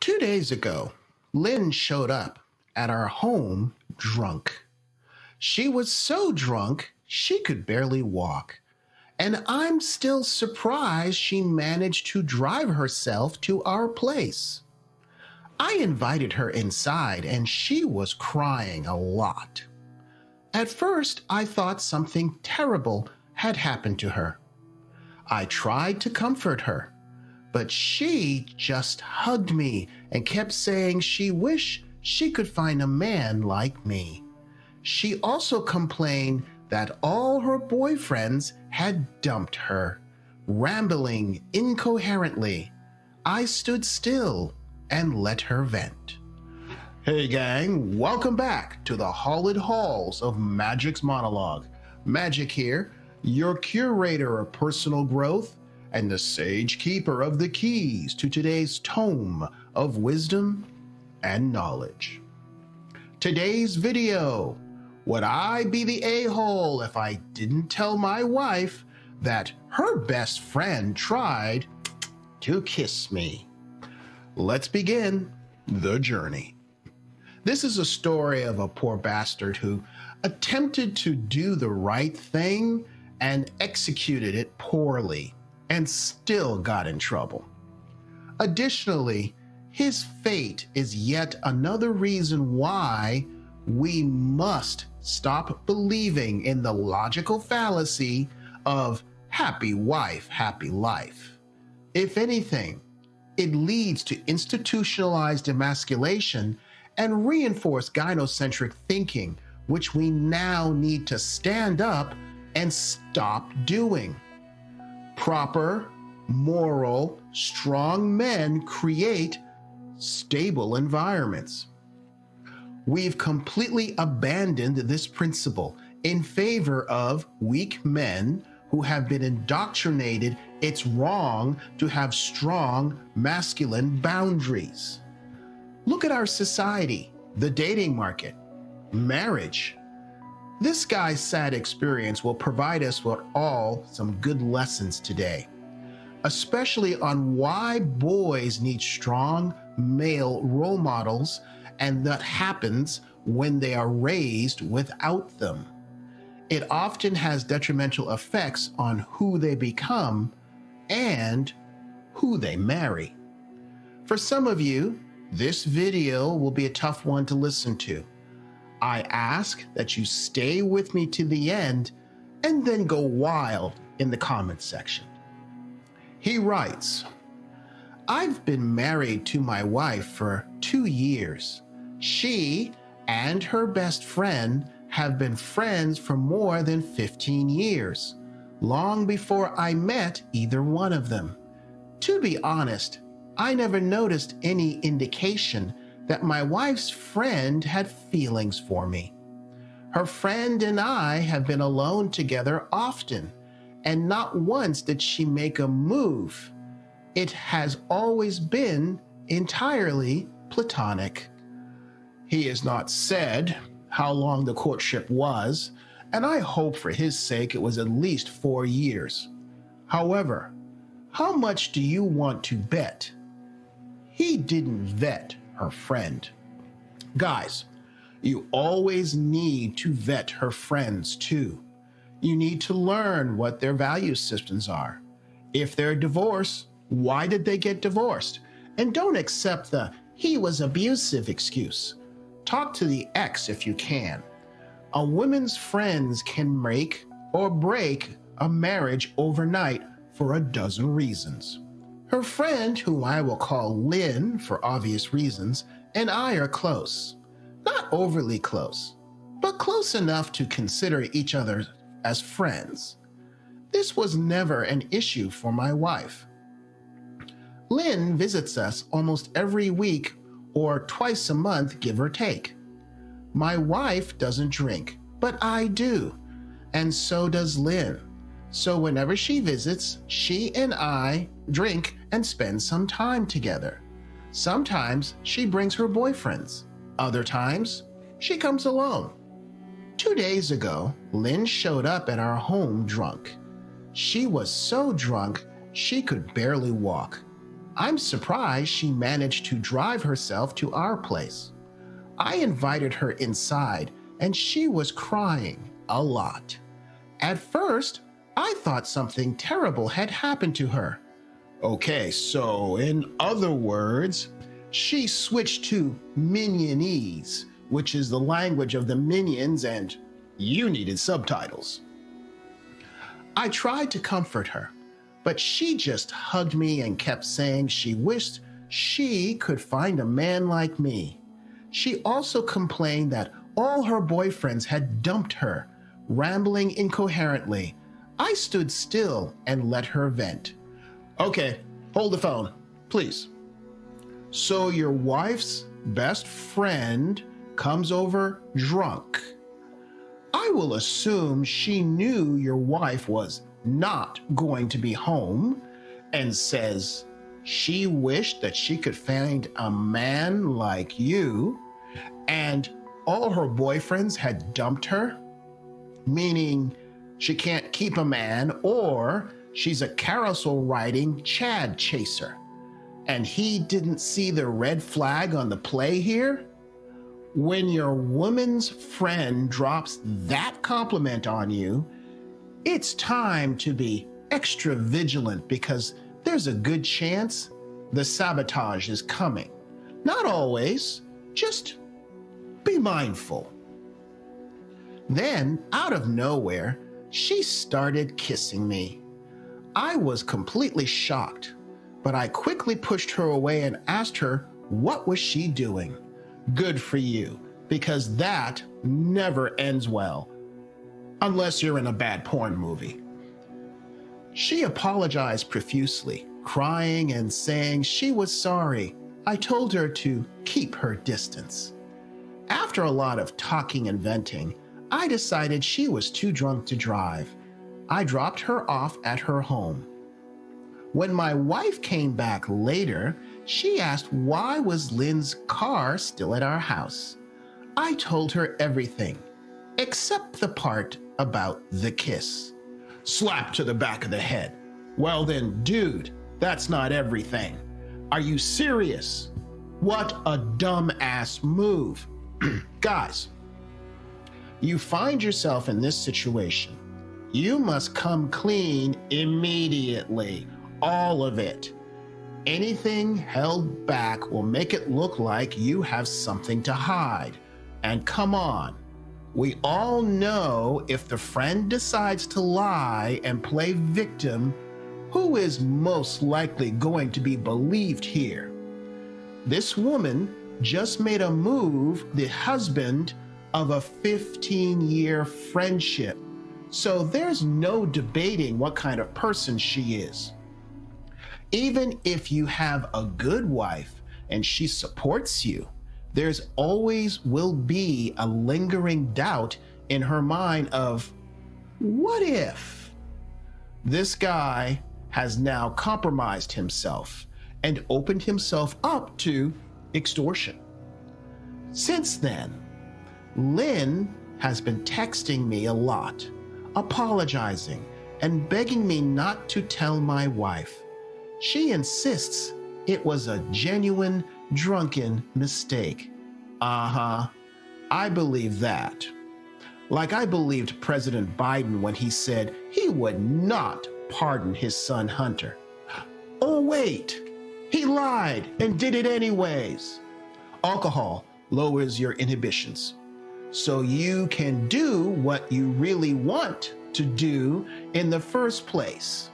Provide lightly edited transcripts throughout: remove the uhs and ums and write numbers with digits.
2 days ago, Lynn showed up at our home drunk. She was so drunk she could barely walk. And I'm still surprised she managed to drive herself to our place. I invited her inside and she was crying a lot. At first, I thought something terrible had happened to her. I tried to comfort her, but she just hugged me and kept saying she wished she could find a man like me. She also complained that all her boyfriends had dumped her, rambling incoherently. I stood still and let her vent. Hey gang, welcome back to the Hollowed Halls of Magic's Monologue. Magic here, your curator of personal growth and the sage keeper of the keys to today's tome of wisdom and knowledge. Today's video: would I be the a-hole if I didn't tell my wife that her best friend tried to kiss me? Let's begin the journey. This is a story of a poor bastard who attempted to do the right thing and executed it poorly and still got in trouble. Additionally, his fate is yet another reason why we must stop believing in the logical fallacy of happy wife, happy life. If anything, it leads to institutionalized emasculation and reinforced gynocentric thinking, which we now need to stand up and stop doing. Proper, moral, strong men create stable environments. We've completely abandoned this principle in favor of weak men who have been indoctrinated it's wrong to have strong masculine boundaries. Look at our society, the dating market, marriage. This guy's sad experience will provide us with all some good lessons today, especially on why boys need strong male role models and that happens when they are raised without them. It often has detrimental effects on who they become and who they marry. For some of you, this video will be a tough one to listen to. I ask that you stay with me to the end and then go wild in the comments section. He writes, I've been married to my wife for 2 years. She and her best friend have been friends for more than 15 years, long before I met either one of them. To be honest, I never noticed any indication that my wife's friend had feelings for me. Her friend and I have been alone together often, and not once did she make a move. It has always been entirely platonic. He has not said how long the courtship was, and I hope for his sake it was at least 4 years. However, how much do you want to bet he didn't vet her friend? Guys, you always need to vet her friends too. You need to learn what their value systems are. If they're divorced, why did they get divorced? And don't accept the "he was abusive" excuse. Talk to the ex if you can. A woman's friends can make or break a marriage overnight for a dozen reasons. Her friend, who I will call Lynn for obvious reasons, and I are close. Not overly close, but close enough to consider each other as friends. This was never an issue for my wife. Lynn visits us almost every week or twice a month, give or take. My wife doesn't drink, but I do, and so does Lynn. So whenever she visits, she and I drink and spend some time together. Sometimes she brings her boyfriends. Other times, she comes alone. 2 days ago, Lynn showed up at our home drunk. She was so drunk, she could barely walk. I'm surprised she managed to drive herself to our place. I invited her inside, and she was crying a lot. At first, I thought something terrible had happened to her. Okay, so in other words, she switched to Minionese, which is the language of the minions, and you needed subtitles. I tried to comfort her, but she just hugged me and kept saying she wished she could find a man like me. She also complained that all her boyfriends had dumped her, rambling incoherently. I stood still and let her vent. Okay, hold the phone, please. So your wife's best friend comes over drunk. I will assume she knew your wife was not going to be home and says she wished that she could find a man like you, and all her boyfriends had dumped her, meaning she can't keep a man, or she's a carousel riding Chad chaser, and he didn't see the red flag on the play here? When your woman's friend drops that compliment on you, it's time to be extra vigilant because there's a good chance the sabotage is coming. Not always, just be mindful. Then, out of nowhere, she started kissing me. I was completely shocked, but I quickly pushed her away and asked her what was she doing. Good for you, because that never ends well, unless you're in a bad porn movie. She apologized profusely, crying and saying she was sorry. I told her to keep her distance. After a lot of talking and venting, I decided she was too drunk to drive. I dropped her off at her home. When my wife came back later, she asked why was Lynn's car still at our house. I told her everything, except the part about the kiss. Slap to the back of the head. Well then, dude, that's not everything. Are you serious? What a dumbass move. Guys, you find yourself in this situation. You must come clean immediately. All of it. Anything held back will make it look like you have something to hide. And come on, we all know if the friend decides to lie and play victim, who is most likely going to be believed here? This woman just made a move, the husband of a 15-year friendship. So there's no debating what kind of person she is. Even if you have a good wife and she supports you, there's always will be a lingering doubt in her mind of, what if? This guy has now compromised himself and opened himself up to extortion. Since then, Lynn has been texting me a lot, apologizing and begging me not to tell my wife. She insists it was a genuine drunken mistake. I believe that. Like I believed President Biden when he said he would not pardon his son Hunter. Oh wait, he lied and did it anyways. Alcohol lowers your inhibitions, so you can do what you really want to do in the first place.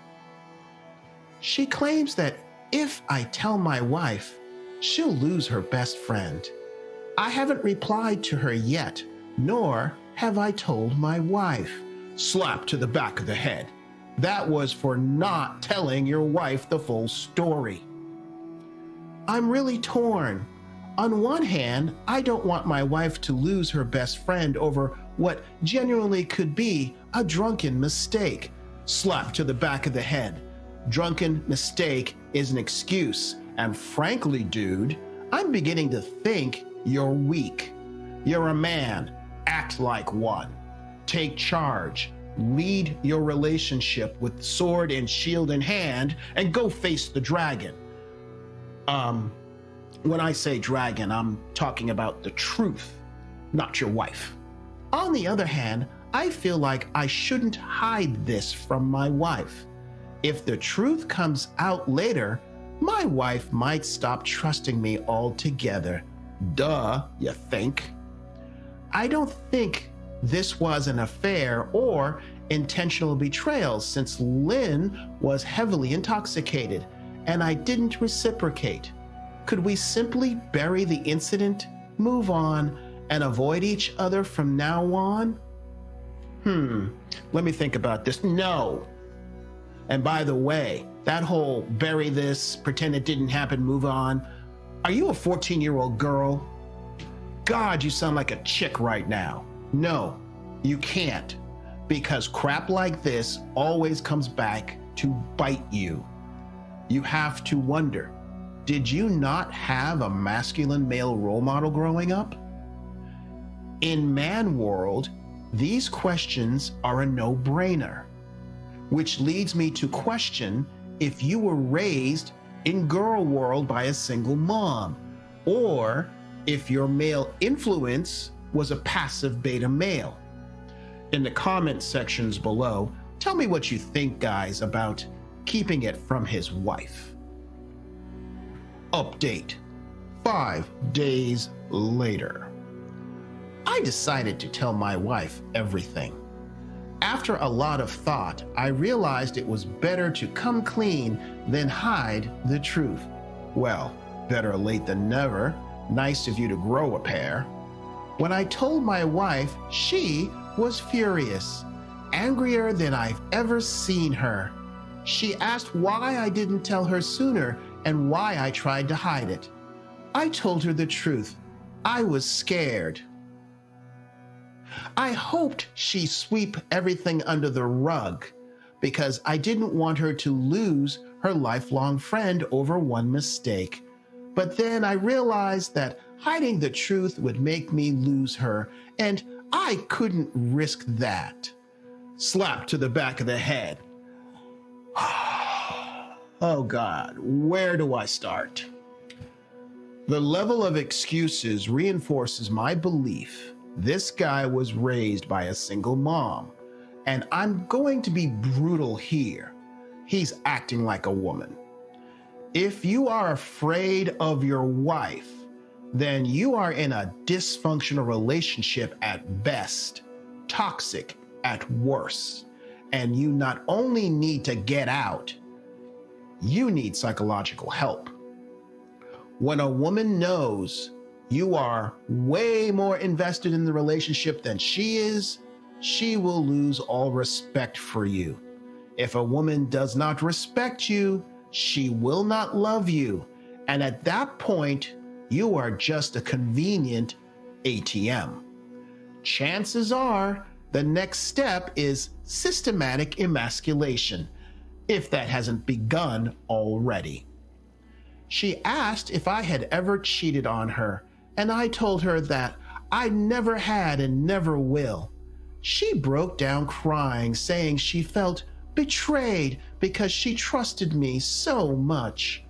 She claims that if I tell my wife, she'll lose her best friend. I haven't replied to her yet, nor have I told my wife. Slap to the back of the head. That was for not telling your wife the full story. I'm really torn. On one hand, I don't want my wife to lose her best friend over what genuinely could be a drunken mistake. Slap to the back of the head. Drunken mistake is an excuse, and frankly, dude, I'm beginning to think you're weak. You're a man. Act like one. Take charge. Lead your relationship with sword and shield in hand and go face the dragon. Um, when I say dragon, I'm talking about the truth, not your wife. On the other hand, I feel like I shouldn't hide this from my wife. If the truth comes out later, my wife might stop trusting me altogether. Duh, you think? I don't think this was an affair or intentional betrayal since Lynn was heavily intoxicated and I didn't reciprocate. Could we simply bury the incident, move on, and avoid each other from now on? Let me think about this. No. And by the way, that whole bury this, pretend it didn't happen, move on. Are you a 14-year-old girl? God, you sound like a chick right now. No, you can't, because crap like this always comes back to bite you. You have to wonder, did you not have a masculine male role model growing up? In man world, these questions are a no-brainer, which leads me to question if you were raised in girl world by a single mom, or if your male influence was a passive beta male. In the comment sections below, tell me what you think, guys, about keeping it from his wife. Update. 5 days later. I decided to tell my wife everything. After a lot of thought, I realized it was better to come clean than hide the truth. Well, better late than never. Nice of you to grow a pair. When I told my wife, she was furious, angrier than I've ever seen her. She asked why I didn't tell her sooner and why I tried to hide it. I told her the truth. I was scared. I hoped she'd sweep everything under the rug because I didn't want her to lose her lifelong friend over one mistake. But then I realized that hiding the truth would make me lose her, and I couldn't risk that. Slap to the back of the head. Oh God, where do I start? The level of excuses reinforces my belief this guy was raised by a single mom, and I'm going to be brutal here. He's acting like a woman. If you are afraid of your wife, then you are in a dysfunctional relationship at best, toxic at worst, and you not only need to get out, you need psychological help. When a woman knows you are way more invested in the relationship than she is, she will lose all respect for you. If a woman does not respect you, she will not love you. And at that point, you are just a convenient ATM. Chances are the next step is systematic emasculation, if that hasn't begun already. She asked if I had ever cheated on her, and I told her that I never had and never will. She broke down crying, saying she felt betrayed because she trusted me so much.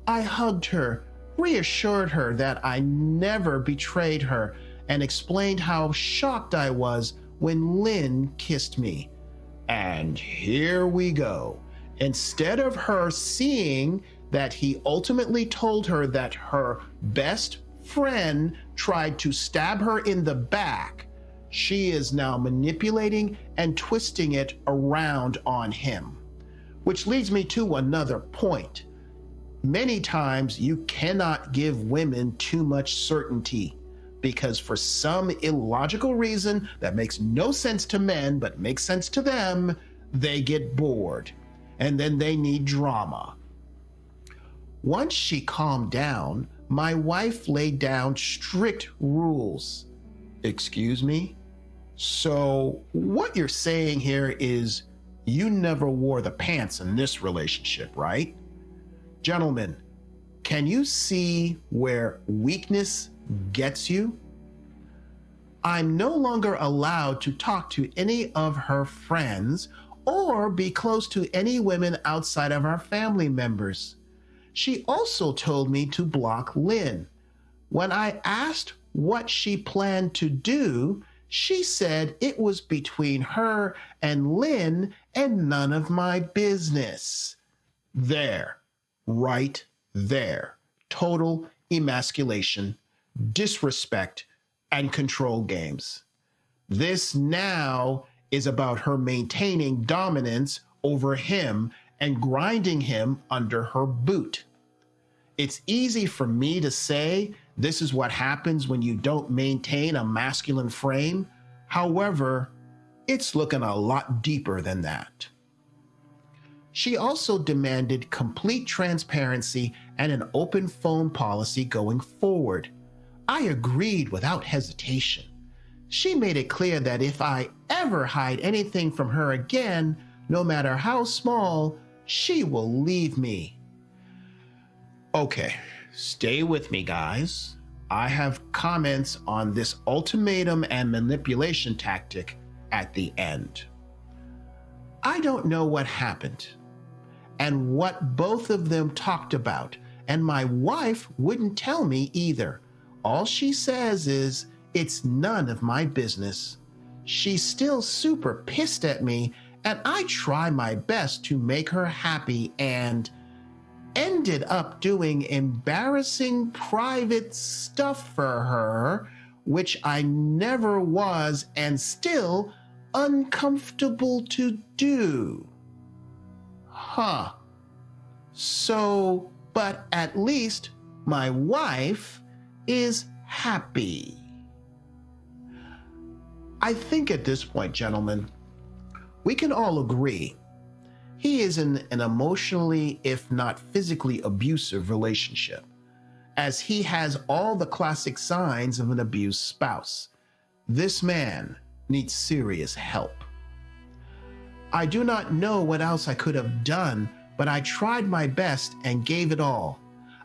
I hugged her, reassured her that I never betrayed her, and explained how shocked I was when Lynn kissed me. And here we go. Instead of her seeing that he ultimately told her that her best friend tried to stab her in the back, she is now manipulating and twisting it around on him. Which leads me to another point. Many times you cannot give women too much certainty because for some illogical reason that makes no sense to men but makes sense to them, they get bored and then they need drama. Once she calmed down, my wife laid down strict rules. Excuse me? So what you're saying here is you never wore the pants in this relationship, right? Gentlemen, can you see where weakness gets you? I'm no longer allowed to talk to any of her friends or be close to any women outside of our family members. She also told me to block Lynn. When I asked what she planned to do, she said it was between her and Lynn and none of my business. There, right there. Total emasculation, disrespect, and control games. This now is about her maintaining dominance over him and grinding him under her boot. It's easy for me to say this is what happens when you don't maintain a masculine frame. However, it's looking a lot deeper than that. She also demanded complete transparency and an open phone policy going forward. I agreed without hesitation. She made it clear that if I ever hide anything from her again, no matter how small, she will leave me. Okay, stay with me, guys. I have comments on this ultimatum and manipulation tactic at the end. I don't know what happened and what both of them talked about, and my wife wouldn't tell me either. All she says is, it's none of my business. She's still super pissed at me, and I try my best to make her happy and ended up doing embarrassing private stuff for her, which I never was and still uncomfortable to do. Huh. So, but at least my wife is happy. I think at this point, gentlemen, we can all agree he is in an emotionally, if not physically abusive relationship, as he has all the classic signs of an abused spouse. This man needs serious help. I do not know what else I could have done, but I tried my best and gave it all.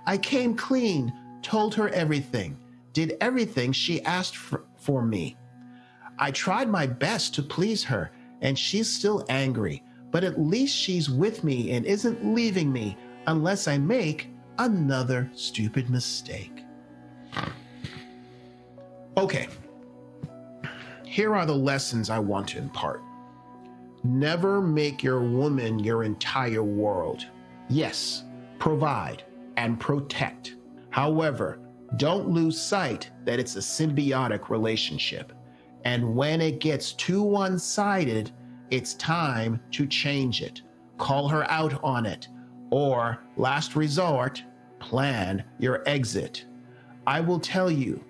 I came clean, told her everything, did everything she asked for me. I tried my best to please her, and she's still angry, but at least she's with me and isn't leaving me unless I make another stupid mistake. Okay, here are the lessons I want to impart. Never make your woman your entire world. Yes, provide and protect. However, don't lose sight that it's a symbiotic relationship. And when it gets too one-sided, it's time to change it. Call her out on it. Or, last resort, plan your exit. I will tell you,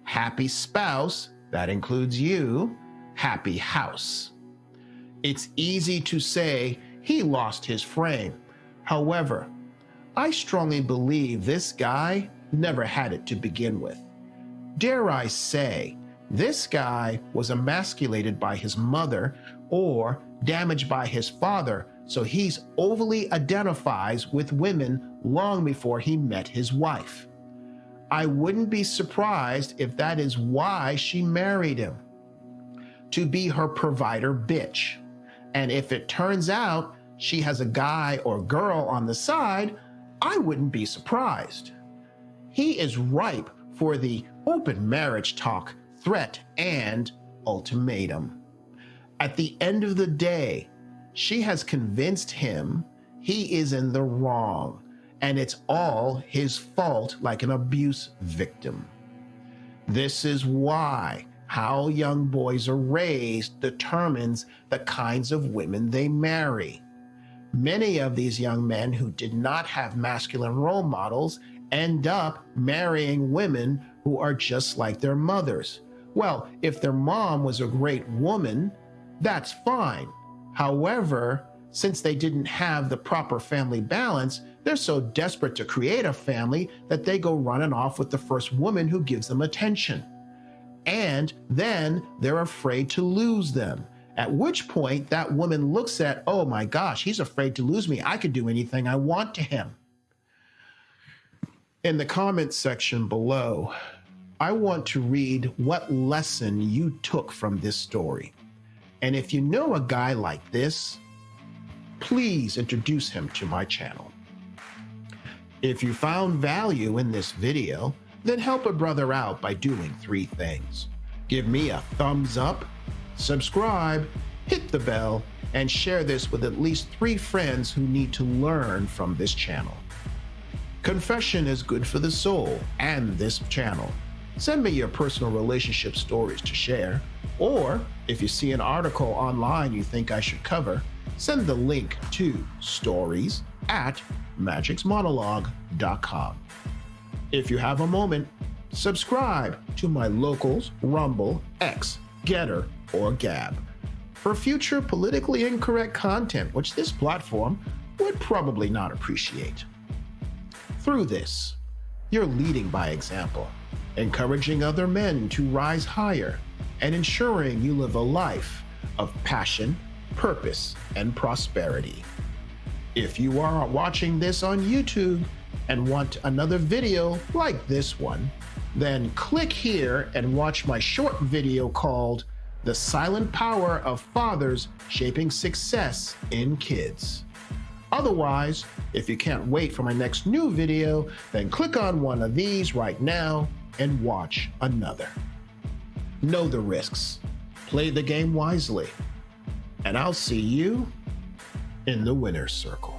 happy spouse, that includes you, happy house. It's easy to say he lost his frame. However, I strongly believe this guy never had it to begin with. Dare I say, this guy was emasculated by his mother or damaged by his father, so he's overly identifies with women long before he met his wife. I wouldn't be surprised if that is why she married him, to be her provider bitch. And if it turns out she has a guy or girl on the side, I wouldn't be surprised. He is ripe for the open marriage talk, threat, and ultimatum. At the end of the day, she has convinced him he is in the wrong, and it's all his fault like an abuse victim. This is why how young boys are raised determines the kinds of women they marry. Many of these young men who did not have masculine role models end up marrying women who are just like their mothers. Well, if their mom was a great woman, that's fine. However, since they didn't have the proper family balance, they're so desperate to create a family that they go running off with the first woman who gives them attention. And then they're afraid to lose them. At which point that woman looks at, oh my gosh, he's afraid to lose me. I could do anything I want to him. In the comments section below, I want to read what lesson you took from this story. And if you know a guy like this, please introduce him to my channel. If you found value in this video, then help a brother out by doing 3 things. Give me a thumbs up, subscribe, hit the bell, and share this with at least 3 friends who need to learn from this channel. Confession is good for the soul and this channel. Send me your personal relationship stories to share, or if you see an article online you think I should cover, send the link to stories@magicsmonologue.com. If you have a moment, subscribe to my locals, Rumble, X, Getter, or Gab for future politically incorrect content which this platform would probably not appreciate. Through this, you're leading by example, encouraging other men to rise higher, and ensuring you live a life of passion, purpose, and prosperity. If you are watching this on YouTube and want another video like this one, then click here and watch my short video called The Silent Power of Fathers Shaping Success in Kids. Otherwise, if you can't wait for my next new video, then click on one of these right now and watch another. Know the risks, play the game wisely, and I'll see you in the winner's circle.